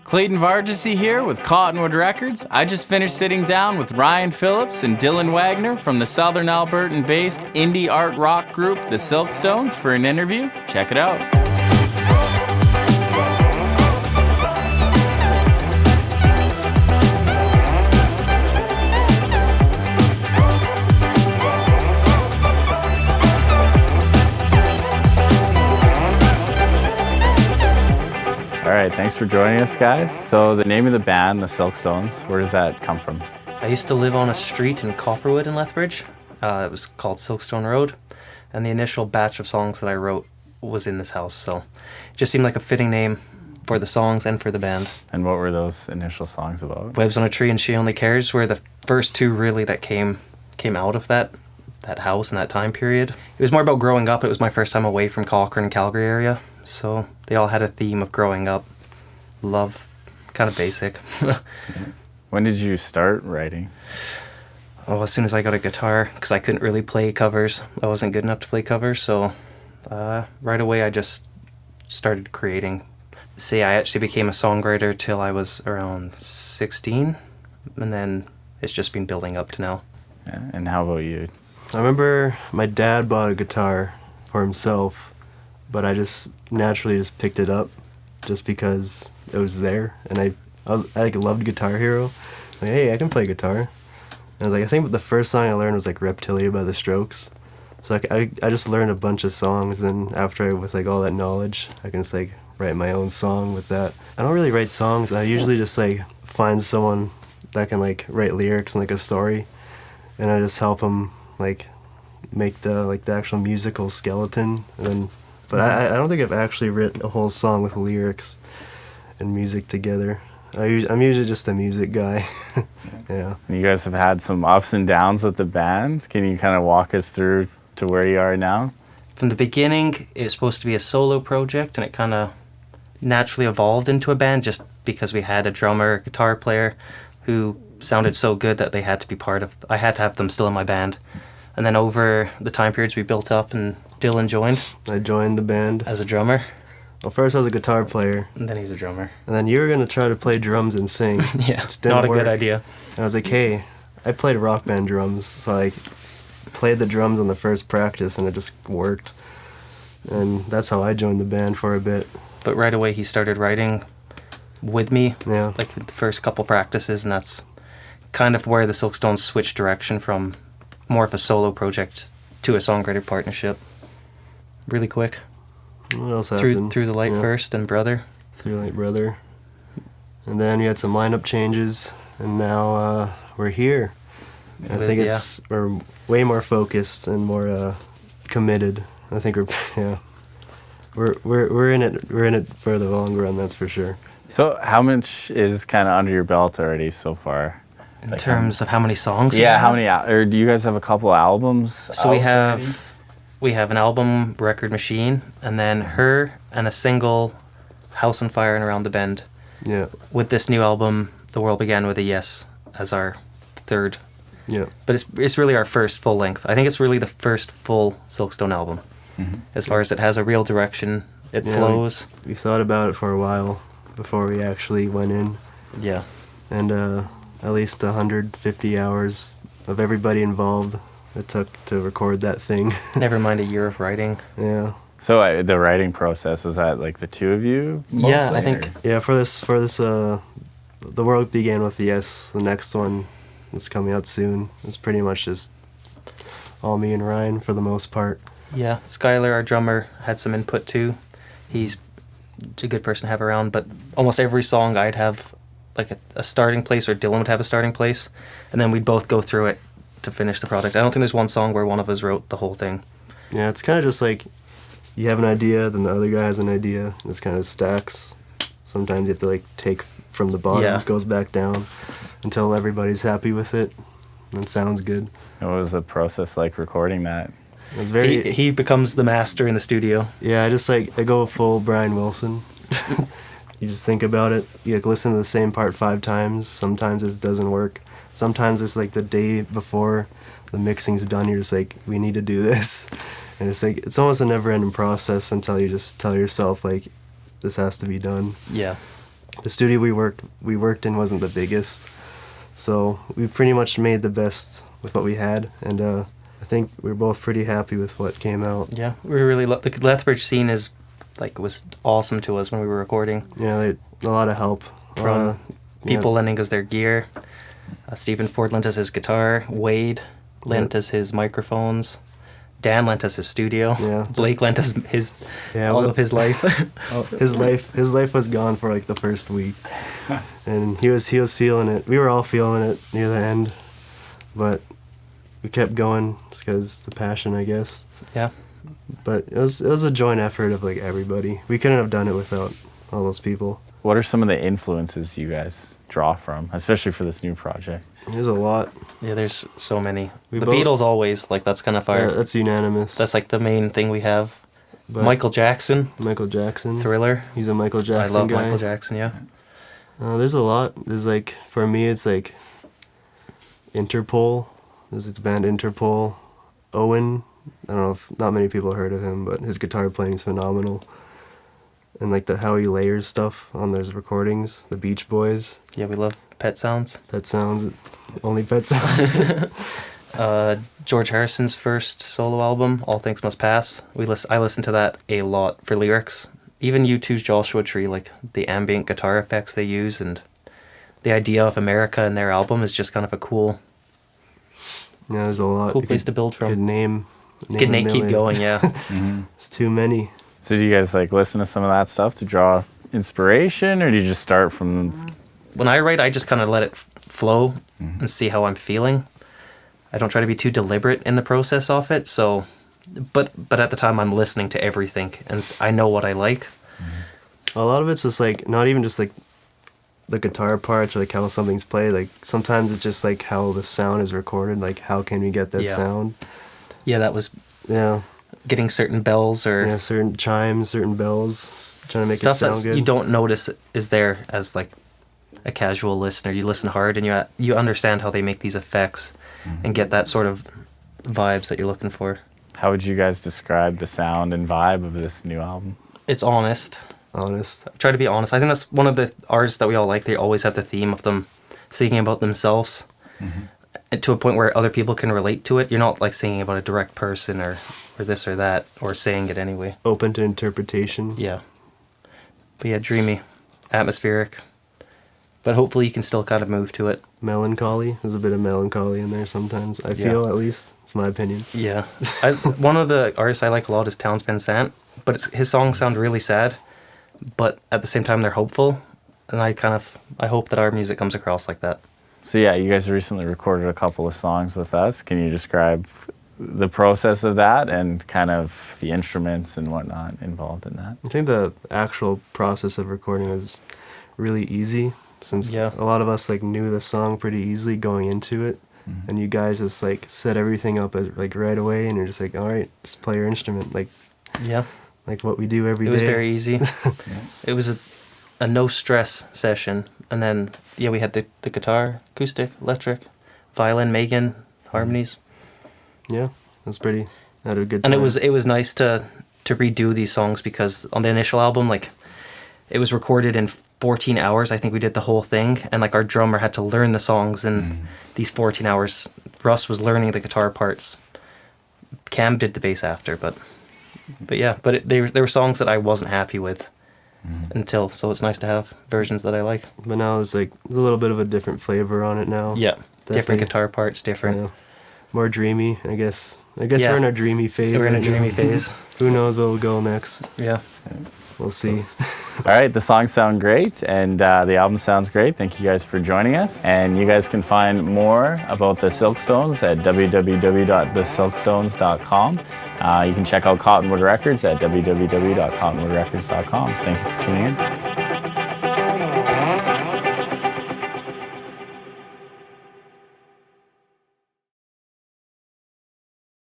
Clayton Vargasy here with Cottonwood Records. I just finished sitting down with Ryan Phillips and Dylan Wagner from the Southern Albertan-based indie art rock group the Silkstones for an interview. Check it out. All right, thanks for joining us, guys. So the name of the band, the Silkstones, where does that come from? I used to live on a street in Copperwood in Lethbridge. It was called Silkstone Road, and the initial batch of songs that I wrote was in this house, so it just seemed like a fitting name for the songs and for the band. And what were those initial songs about? Webs on a Tree and She Only Cares were the first two really that came out of that house in that time period. It was more about growing up. It was my first time away from Cochrane and Calgary area. So they all had a theme of growing up, love, kind of basic. When did you start writing? Oh, as soon as I got a guitar, because I couldn't really play covers. I wasn't good enough to play covers, so right away I just started creating. I actually became a songwriter till I was around 16, and then it's just been building up to now. Yeah, and how about you? I remember my dad bought a guitar for himself, but I just naturally just picked it up just because it was there, and I loved Guitar Hero. Like, hey, I can play guitar. And I was like, I think the first song I learned was like Reptilia by The Strokes. So I just learned a bunch of songs, and after with like all that knowledge, I can just like write my own song with that. I don't really write songs. I usually just like find someone that can like write lyrics and like a story, and I just help them like make the actual musical skeleton, and then. But I don't think I've actually written a whole song with lyrics and music together. I'm usually just a music guy. Yeah. You guys have had some ups and downs with the band. Can you kind of walk us through to where you are now? From the beginning, it was supposed to be a solo project, and it kind of naturally evolved into a band just because we had a drummer, a guitar player who sounded so good that they had to be part of. I had to have them still in my band. And then over the time periods we built up, and Dylan joined. I joined the band. As a drummer. Well, first I was a guitar player. And then he's a drummer. And then you were going to try to play drums and sing. Yeah, not a good idea. And I was like, hey, I played rock band drums, so I played the drums on the first practice, and it just worked. And that's how I joined the band for a bit. But right away he started writing with me, yeah, like the first couple practices, and that's kind of where the Silkstones switched direction from more of a solo project to a songwriter partnership. Really quick. What else happened? Through the Light first, and Brother. Through the Light Brother. And then we had some lineup changes, and now we're here. I think we're way more focused and more committed. I think we're in it for the long run, that's for sure. So how much is kind of under your belt already so far? In terms of how many songs? Yeah, how many? Or do you guys have a couple albums? So we have an album, Record Machine, and then Her, and a single, House on Fire and Around the Bend. Yeah. With this new album, The World Began with a Yes, as our third. Yeah. But it's really our first full length. I think it's really the first full Silkstone album. Mm-hmm. As far as it has a real direction, it flows. We thought about it for a while before we actually went in. Yeah. And at least 150 hours of everybody involved it took to record that thing. Never mind a year of writing. Yeah. So the writing process, was that like the two of you mostly? Yeah, I think. Yeah, for this The World Began with the Yes, the next one is coming out soon. It's pretty much just all me and Ryan for the most part. Yeah, Skylar, our drummer, had some input too. He's a good person to have around, but almost every song I'd have like a starting place, or Dylan would have a starting place, and then we'd both go through it to finish the product. I don't think there's one song where one of us wrote the whole thing. Yeah, it's kind of just like you have an idea, then the other guy has an idea, and it kind of stacks. Sometimes you have to like take from the bottom, it goes back down until everybody's happy with it and it sounds good. What was the process like recording that? It's very. He becomes the master in the studio. Yeah, I go full Brian Wilson. You just think about it. You like listen to the same part 5 times. Sometimes it doesn't work. Sometimes it's like the day before the mixing's done, you're just like, we need to do this. And it's like, it's almost a never-ending process until you just tell yourself, like, this has to be done. Yeah. the studio we worked in wasn't the biggest, so we pretty much made the best with what we had, and I think we were both pretty happy with what came out. Yeah, we really the Lethbridge scene was awesome to us when we were recording. Yeah, a lot of help From people lending us their gear. Stephen Ford lent us his guitar. Wade lent us his microphones. Dan lent us his studio. Yeah, Blake lent us all of his life. His life was gone for like the first week, and he was feeling it. We were all feeling it near the end, but we kept going. It's because the passion, I guess. Yeah. But it was a joint effort of like everybody. We couldn't have done it without all those people. What are some of the influences you guys draw from, especially for this new project? There's a lot. Yeah, there's so many. We the both- Beatles always, like, that's kind of our... Yeah, that's unanimous. That's like the main thing we have. But Michael Jackson, Michael Jackson. Thriller. He's a Michael Jackson I love guy. Michael Jackson, yeah. There's a lot. There's like, for me, it's like Interpol. There's like the band Interpol. Owen. I don't know if not many people heard of him, but his guitar playing is phenomenal. And like how he layers stuff on those recordings. The Beach Boys. Yeah, we love Pet Sounds. Pet Sounds. Only Pet Sounds. George Harrison's first solo album, All Things Must Pass. I listen to that a lot for lyrics. Even U2's Joshua Tree, like the ambient guitar effects they use and the idea of America in their album is just kind of a cool Yeah, there's a lot. cool place to build from. Could name You can a keep million. going, yeah. It's too many. So do you guys like listen to some of that stuff to draw inspiration, or do you just start from... When I write, I just kind of let it flow and see how I'm feeling. I don't try to be too deliberate in the process of it. So, but at the time, I'm listening to everything, and I know what I like. A lot of it's just like not even just like the guitar parts or like how something's played. Like sometimes it's just like how the sound is recorded. Like how can we get that Yeah. sound? Yeah, that was Yeah, getting certain bells or yeah, certain chimes, certain bells, trying to make stuff it sound that good. you don't notice is there as like a casual listener. You listen hard and you understand how they make these effects and get that sort of vibes that you're looking for. How would you guys describe the sound and vibe of this new album? It's honest. Honest. Try to be honest. I think that's one of the artists that we all like. They always have the theme of them singing about themselves and to a point where other people can relate to it. You're not like singing about a direct person or this or that or saying it anyway. Open to interpretation. Yeah. But yeah, dreamy, atmospheric. But hopefully you can still kind of move to it. Melancholy. There's a bit of melancholy in there sometimes. I Yeah. feel, at least. It's my opinion. Yeah. One of the artists I like a lot is Townes Van Sant, but his songs sound really sad, but at the same time they're hopeful, and I hope that our music comes across like that. So yeah, you guys recently recorded a couple of songs with us. Can you describe the process of that and kind of the instruments and whatnot involved in that? I think the actual process of recording was really easy since Yeah. a lot of us like knew the song pretty easily going into it. And you guys just like set everything up as, like right away, and you're just like, all right, just play your instrument, like Yeah. what we do every day. It was very easy. It was a no stress session, and then yeah, we had the guitar, acoustic, electric, violin, Megan, harmonies. Yeah, it was pretty. I had a good time. And it was nice to redo these songs because on the initial album, like, it was recorded in 14 hours. I think we did the whole thing, and like our drummer had to learn the songs in these 14 hours. Russ was learning the guitar parts. Cam did the bass after, but yeah, but there were songs that I wasn't happy with until, so it's nice to have versions that I like. But now it's like there's a little bit of a different flavor on it now. Yeah, different Definitely. guitar parts, different. Yeah. More dreamy, I guess. Yeah. We're in our dreamy phase. We're in a right now. dreamy phase. Who knows what will go next? Yeah. We'll see. All right, the songs sound great, and the album sounds great. Thank you guys for joining us. And you guys can find more about the Silkstones at www.thesilkstones.com. You can check out Cottonwood Records at www.cottonwoodrecords.com. Thank you for tuning in.